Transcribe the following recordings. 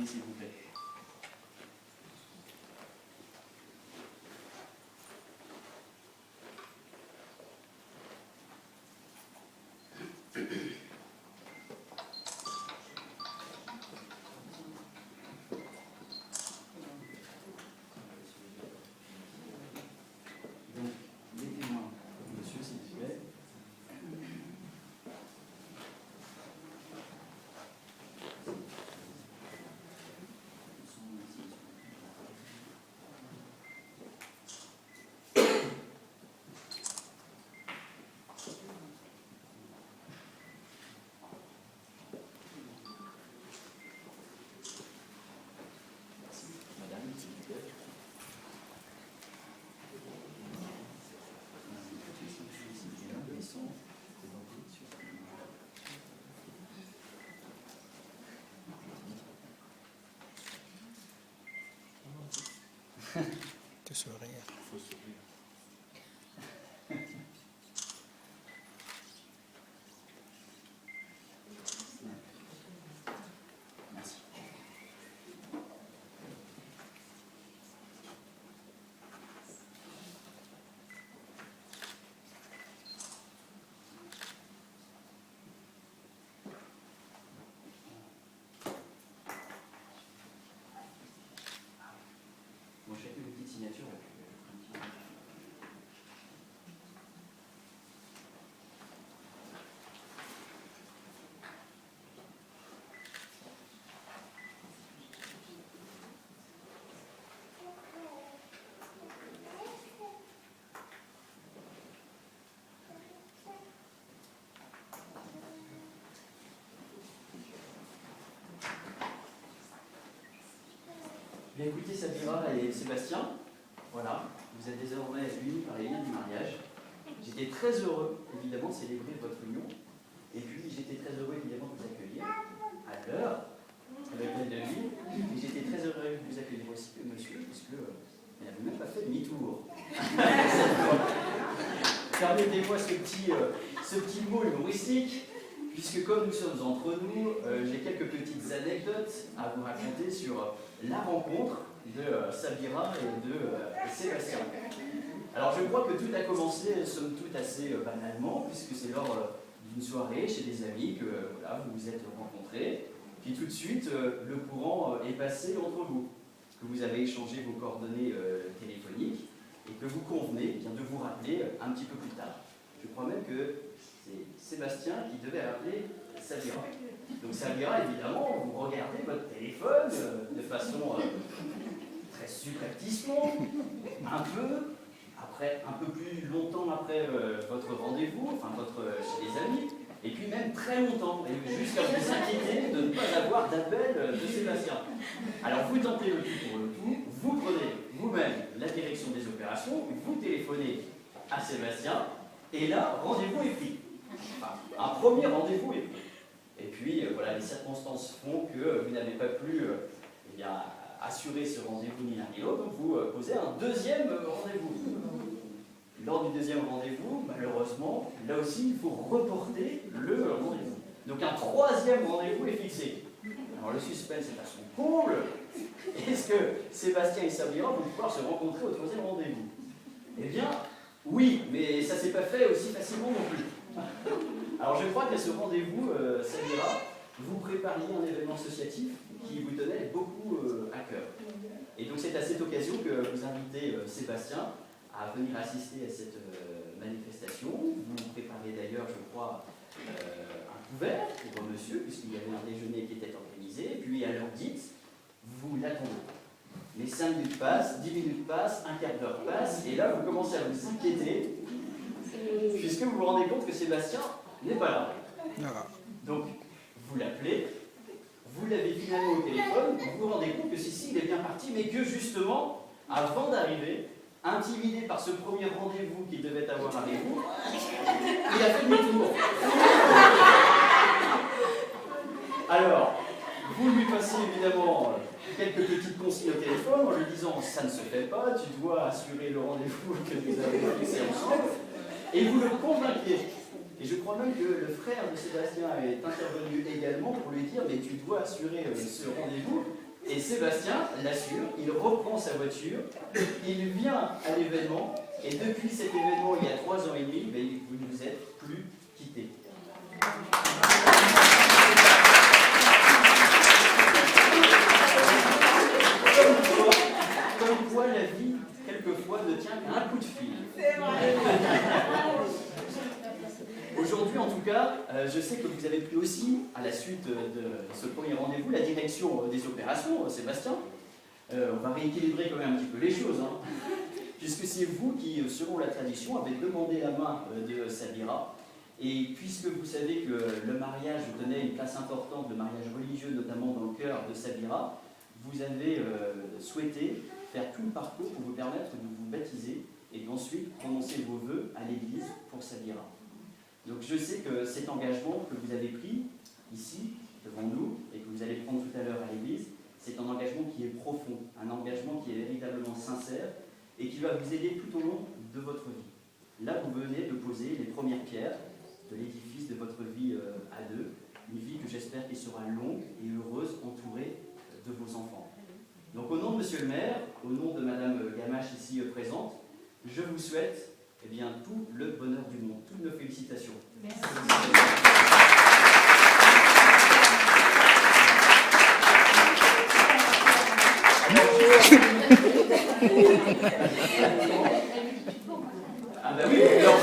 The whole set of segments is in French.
Merci, s'il vous plaît. Donc, les témoins, monsieur, s'il vous plaît. Madame, s'il vous plaît. Te sourire. Faut sourire. Merci. Moi, j'ai une petite signature. Bien écoutez, Sabira et Sébastien, voilà, vous êtes désormais unis par les liens du mariage. J'étais très heureux, évidemment, de célébrer votre union. Et puis, j'étais très heureux, évidemment, de vous accueillir à l'heure, avec l'hôtel de ville. Et j'étais très heureux de vous accueillir aussi, monsieur, puisque vous n'avez même pas fait demi-tour. Permettez-moi ce petit mot humoristique, puisque comme nous sommes entre nous, j'ai quelques petites anecdotes à vous raconter sur la rencontre de Sabira et de Sébastien. Alors je crois que tout a commencé, somme toute, assez banalement, puisque c'est lors d'une soirée chez des amis que voilà, vous vous êtes rencontrés, puis tout de suite le courant est passé entre vous, que vous avez échangé vos coordonnées téléphoniques et que vous convenez bien de vous rappeler un petit peu plus tard. Je crois même que c'est Sébastien qui devait appeler Sabira. Donc Sabira, évidemment, vous regardez votre téléphone de façon très subrepticement, un peu plus longtemps après votre rendez-vous, enfin chez les amis, et puis même très longtemps, et jusqu'à vous inquiéter de ne pas avoir d'appel de Sébastien. Alors vous tentez le tout pour le tout, vous prenez vous-même la direction des opérations, vous téléphonez à Sébastien, et là, rendez-vous est pris. Enfin, un premier rendez-vous est pris. Et puis, voilà, les circonstances font que vous n'avez pas pu eh bien, assurer ce rendez-vous ni l'un ni l'autre, donc vous posez un deuxième rendez-vous. Lors du deuxième rendez-vous, malheureusement, là aussi, il faut reporter le rendez-vous. Donc un troisième rendez-vous est fixé. Alors le suspense est à son comble. Est-ce que Sébastien et Sabira vont pouvoir se rencontrer au troisième rendez-vous? Eh bien, oui, mais ça ne s'est pas fait aussi facilement non plus. Alors je crois qu'à ce rendez-vous, Sabira, vous prépariez un événement associatif qui vous tenait beaucoup à cœur. Et donc c'est à cette occasion que vous invitez Sébastien à venir assister à cette manifestation. Vous préparez d'ailleurs, je crois, un couvert pour monsieur, puisqu'il y avait un déjeuner qui était organisé, et puis à l'heure dite, vous l'attendez. Les 5 minutes passent, 10 minutes passent, un quart d'heure passe, et là vous commencez à vous inquiéter, puisque vous vous rendez compte que Sébastien n'est pas là. Donc, vous l'appelez, vous l'avez finalement au téléphone, vous vous rendez compte que si, il est bien parti, mais que justement, avant d'arriver, intimidé par ce premier rendez-vous qu'il devait avoir avec vous, il a fait demi-tour. Alors, vous lui passez évidemment quelques petites consignes au téléphone en lui disant « ça ne se fait pas, tu dois assurer le rendez-vous que nous avons fixé ensemble ». Et vous le convainquez. Et je crois même que le frère de Sébastien est intervenu également pour lui dire « mais tu dois assurer ce rendez-vous ». Et Sébastien l'assure, il reprend sa voiture, il vient à l'événement, et depuis cet événement, il y a 3 ans et demi, vous ne vous êtes plus quittés. Comme quoi la vie, quelquefois, ne tient qu'à un coup de fil. C'est vrai. Aujourd'hui, en tout cas, je sais que vous avez pris aussi, à la suite de ce premier rendez-vous, la direction des opérations, Sébastien. On va rééquilibrer quand même un petit peu les choses, hein, puisque c'est vous qui, selon la tradition, avez demandé la main de Sabira. Et puisque vous savez que le mariage tenait une place importante, le mariage religieux notamment dans le cœur de Sabira, vous avez souhaité faire tout le parcours pour vous permettre de vous baptiser et d'ensuite prononcer vos vœux à l'église pour Sabira. Donc je sais que cet engagement que vous avez pris ici, devant nous, et que vous allez prendre tout à l'heure à l'église, c'est un engagement qui est profond, un engagement qui est véritablement sincère et qui va vous aider tout au long de votre vie. Là, vous venez de poser les premières pierres de l'édifice de votre vie à deux, une vie que j'espère qui sera longue et heureuse, entourée de vos enfants. Donc au nom de Monsieur le maire, au nom de Madame Gamache ici présente, je vous souhaite tout le bonheur du monde. Toutes nos félicitations. Merci. Ah bah oui, alors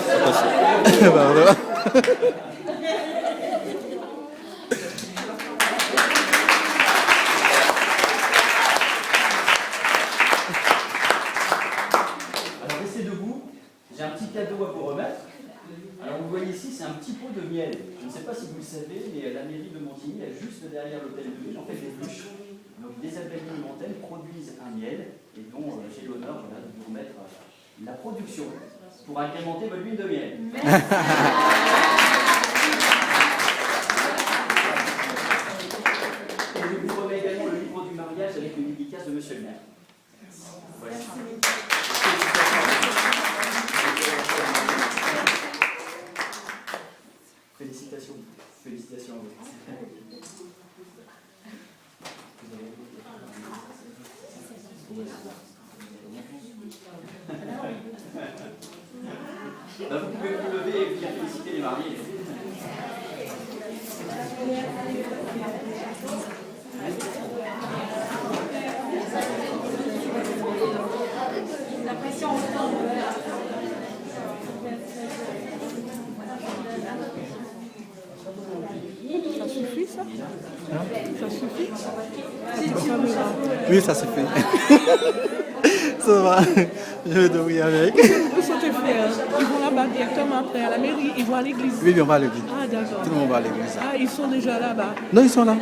restez debout, j'ai un petit cadeau à vous remettre. Alors vous voyez ici, c'est un petit pot de miel. Je ne sais pas si vous le savez, mais la mairie de Montigny, juste derrière l'hôtel de ville, en fait des bûches. Donc des abeilles de montagne produisent un miel et dont j'ai l'honneur de vous remettre la production pour agrémenter votre huile de miel. Et je vous remets également le livre du mariage avec une dédicace de Monsieur le maire. Voilà. Félicitations. Félicitations à vous. Là, vous pouvez vous lever et venir féliciter les mariés. La pression. Ça suffit ça? Ça suffit? Oui, ça suffit. Ça va, je vais dormir avec. Où sont tes frères? Ils vont là-bas directement après à la mairie, ils vont à l'église. Oui, on va à l'église. Ah d'accord. Tout le monde va à l'église. Ah, ils sont déjà là-bas. Non, ils sont là.